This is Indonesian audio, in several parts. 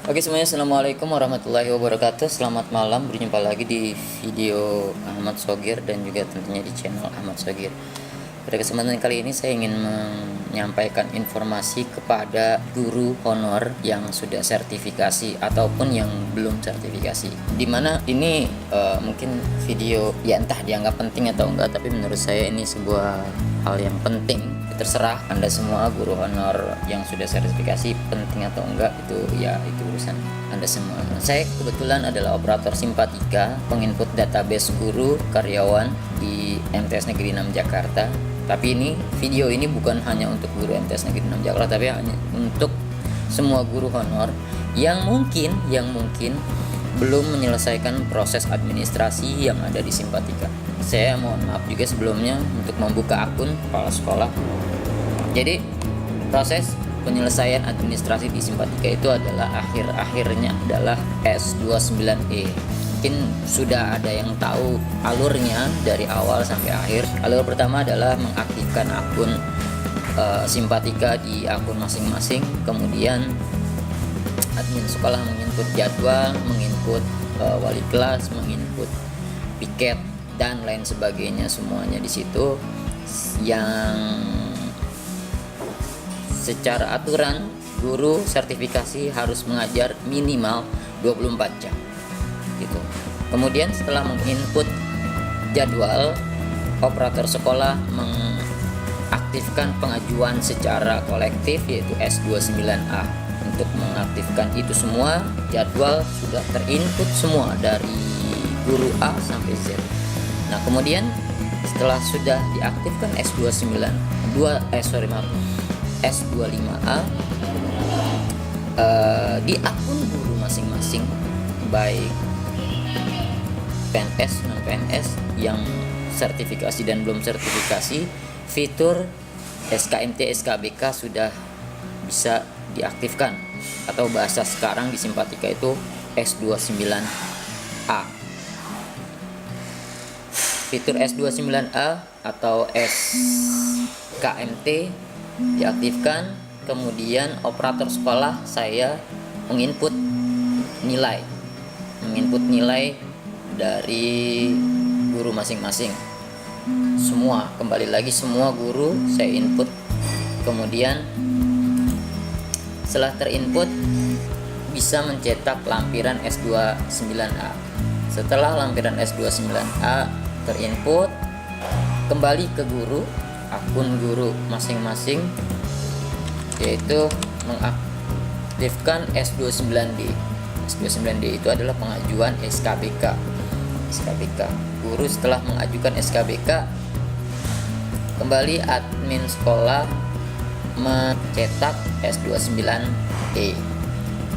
Oke semuanya, assalamualaikum warahmatullahi wabarakatuh. Selamat malam, berjumpa lagi di video Ahmad Shogir dan juga tentunya di channel Ahmad Shogir. Pada kesempatan kali ini saya ingin menyampaikan informasi kepada guru honor yang sudah sertifikasi ataupun yang belum sertifikasi. Dimana ini mungkin video ya entah dianggap penting atau enggak, tapi menurut saya ini sebuah hal yang penting. Terserah Anda semua guru honor yang sudah sertifikasi, penting atau enggak itu urusan Anda semua. Saya kebetulan adalah operator Simpatika, penginput database guru karyawan di MTS Negeri 6 Jakarta. Tapi video ini bukan hanya untuk guru MTS Negeri 6 Jakarta, tapi hanya untuk semua guru honor yang mungkin belum menyelesaikan proses administrasi yang ada di Simpatika. Saya mohon maaf juga sebelumnya untuk membuka akun kepala sekolah. Jadi proses penyelesaian administrasi di Simpatika itu adalah akhirnya adalah S29E. Mungkin sudah ada yang tahu alurnya dari awal sampai akhir. Alur pertama adalah mengaktifkan akun Simpatika di akun masing-masing. Kemudian admin sekolah menginput jadwal, menginput wali kelas, menginput piket dan lain sebagainya, semuanya di situ. Yang secara aturan guru sertifikasi harus mengajar minimal 24 jam gitu. Kemudian setelah menginput jadwal, operator sekolah mengaktifkan pengajuan secara kolektif yaitu S29A. Untuk mengaktifkan itu semua, jadwal sudah terinput semua dari guru A sampai Z. Nah, kemudian setelah sudah diaktifkan S25A di akun guru masing-masing, baik PNS non PNS yang sertifikasi dan belum sertifikasi, fitur SKMT SKBK sudah bisa diaktifkan, atau bahasa sekarang di Simpatika itu S29A. Fitur S29A atau SKMT diaktifkan. Kemudian operator sekolah saya menginput nilai dari guru masing-masing. Kembali lagi semua guru saya input. Kemudian setelah terinput bisa mencetak lampiran S29A. Setelah lampiran S29A terinput, kembali ke guru, akun guru masing-masing, yaitu mengaktifkan S29D. S29D itu adalah pengajuan SKBK. Guru setelah mengajukan SKBK, kembali admin sekolah mencetak S29E.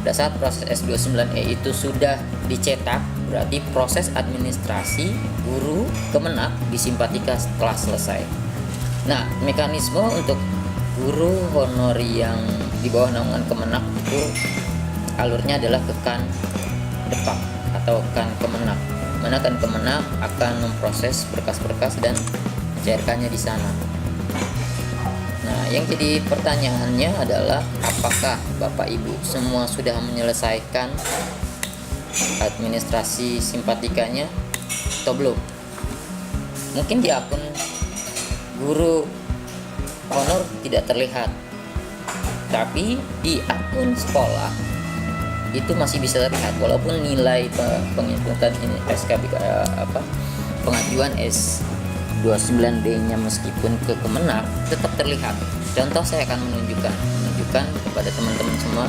Pada saat proses S29E itu sudah dicetak, berarti proses administrasi guru Kemenak di Simpatika telah selesai. Nah, mekanisme untuk guru honor yang di bawah naungan Kemenak itu alurnya adalah ke Kan Depak atau Kan Kemenak. Mana Kan Kemenak akan memproses berkas-berkas dan mencairkannya di sana. Nah, yang jadi pertanyaannya adalah apakah Bapak Ibu semua sudah menyelesaikan administrasi Simpatikanya atau belum? Mungkin di akun guru honor tidak terlihat, tapi di akun sekolah itu masih bisa terlihat, walaupun nilai penginputan ini SKBK pengajuan S29D-nya meskipun ke Kemenak tetap terlihat. Contoh, saya akan menunjukkan kepada teman-teman semua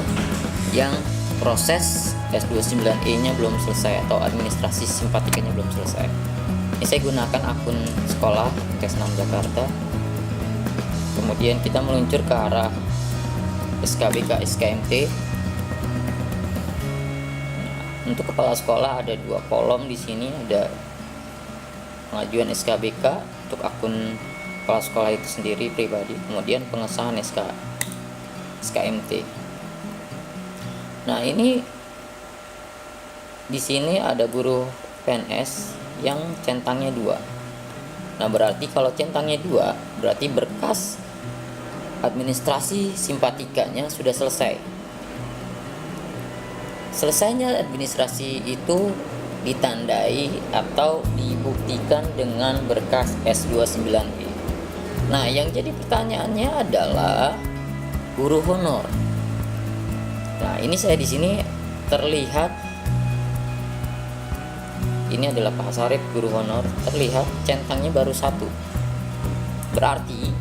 yang proses S29E-nya belum selesai atau administrasi Simpatikanya belum selesai. Ini saya gunakan akun sekolah MTS 6 Jakarta. Kemudian kita meluncur ke arah SKBK SKMT. Untuk kepala sekolah ada 2 kolom di sini, ada pengajuan SKBK untuk akun kepala sekolah itu sendiri pribadi, kemudian pengesahan SKMT. Nah, ini di sini ada guru PNS yang centangnya 2. Nah, berarti kalau centangnya 2, berarti berkas administrasi Simpatikanya sudah selesai. selesainya administrasi itu ditandai atau dibuktikan dengan berkas S29E. Nah, yang jadi pertanyaannya adalah guru honor. Nah, ini saya di sini terlihat ini adalah Pak Sarip guru honor, terlihat centangnya baru satu. Berarti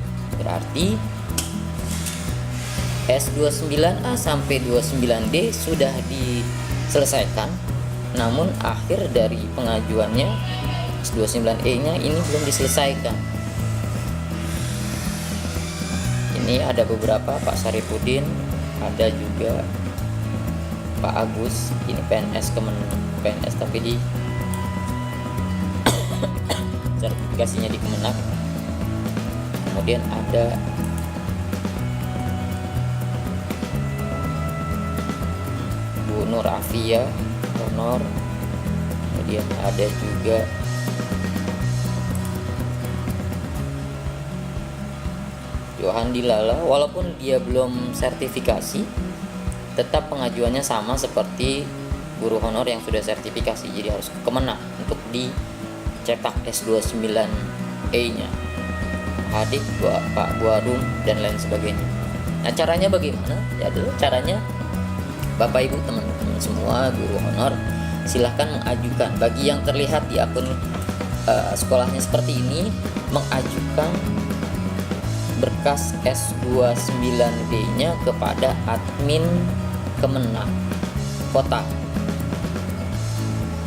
S29A sampai 29D sudah diselesaikan, namun akhir dari pengajuannya S29E-nya ini belum diselesaikan. Ini ada beberapa, Pak Saripudin, ada juga Pak Agus, ini PNS PNS tapi di sertifikasinya di Kemenak. Kemudian ada Bu Nur Afia honor. Kemudian ada juga Johan Dilala, walaupun dia belum sertifikasi, tetap pengajuannya sama seperti guru honor yang sudah sertifikasi, jadi harus ke Kemenak untuk dicetak S29E-nya. Hadik, Pak Buarum, dan lain sebagainya. Nah, caranya bagaimana? Ya dulu caranya Bapak Ibu teman-teman semua guru honor silahkan mengajukan. Bagi yang terlihat di akun sekolahnya seperti ini, mengajukan berkas S29D-nya kepada admin Kemenak Kota.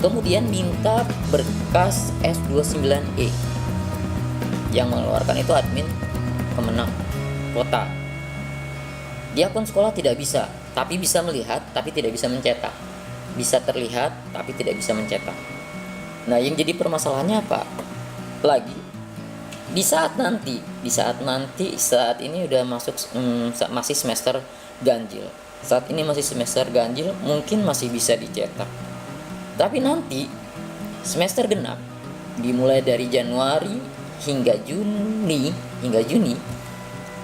Kemudian minta berkas S29E. Yang mengeluarkan itu admin Kemenak Kota. Di akun sekolah tidak bisa, tapi bisa melihat, tapi tidak bisa mencetak. Bisa terlihat, tapi tidak bisa mencetak. Nah, yang jadi permasalahannya apa? Lagi di saat ini udah masuk masih semester ganjil. Saat ini masih semester ganjil, mungkin masih bisa dicetak. Tapi nanti semester genap, dimulai dari Januari hingga Juni,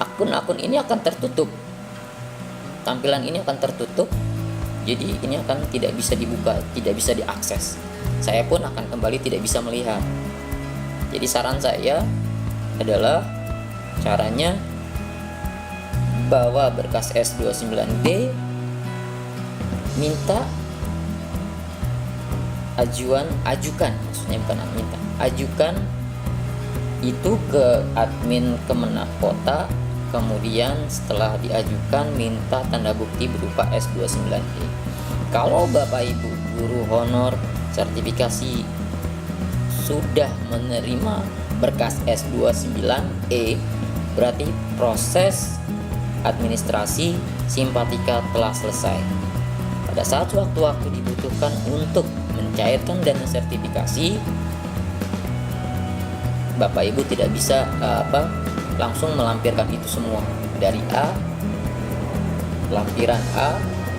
akun-akun ini akan tertutup. Tampilan ini akan tertutup. Jadi ini akan tidak bisa dibuka, tidak bisa diakses. Saya pun akan kembali tidak bisa melihat. Jadi saran saya adalah caranya bawa berkas S29D, ajukan itu ke admin Kemenak Kota. Kemudian setelah diajukan minta tanda bukti berupa S29E. Kalau Bapak Ibu guru honor sertifikasi sudah menerima berkas S29E, berarti proses administrasi simpatika telah selesai. Pada saat waktu-waktu dibutuhkan untuk mencairkan dana sertifikasi, Bapak Ibu tidak bisa langsung melampirkan itu semua dari lampiran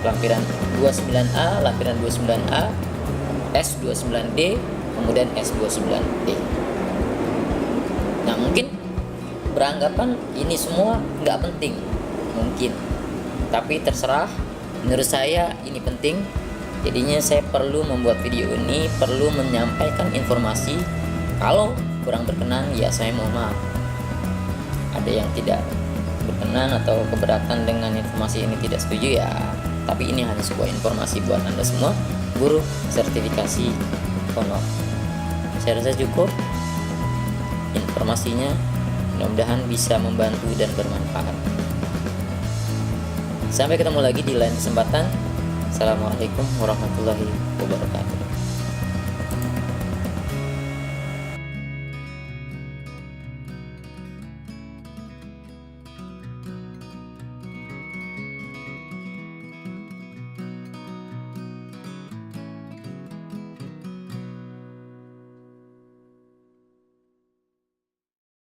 29A, lampiran 29A, S29D, kemudian S29D. Nah, mungkin beranggapan ini semua nggak penting, mungkin, tapi terserah. Menurut saya ini penting, jadinya saya perlu membuat video ini, perlu menyampaikan informasi. Kalau kurang berkenan, ya saya mohon maaf. Ada yang tidak berkenan atau keberatan dengan informasi ini, tidak setuju ya, tapi ini hanya sebuah informasi buat Anda semua guru sertifikasi honor. Saya rasa cukup informasinya, mudah-mudahan bisa membantu dan bermanfaat. Sampai ketemu lagi di lain kesempatan. Assalamualaikum warahmatullahi wabarakatuh.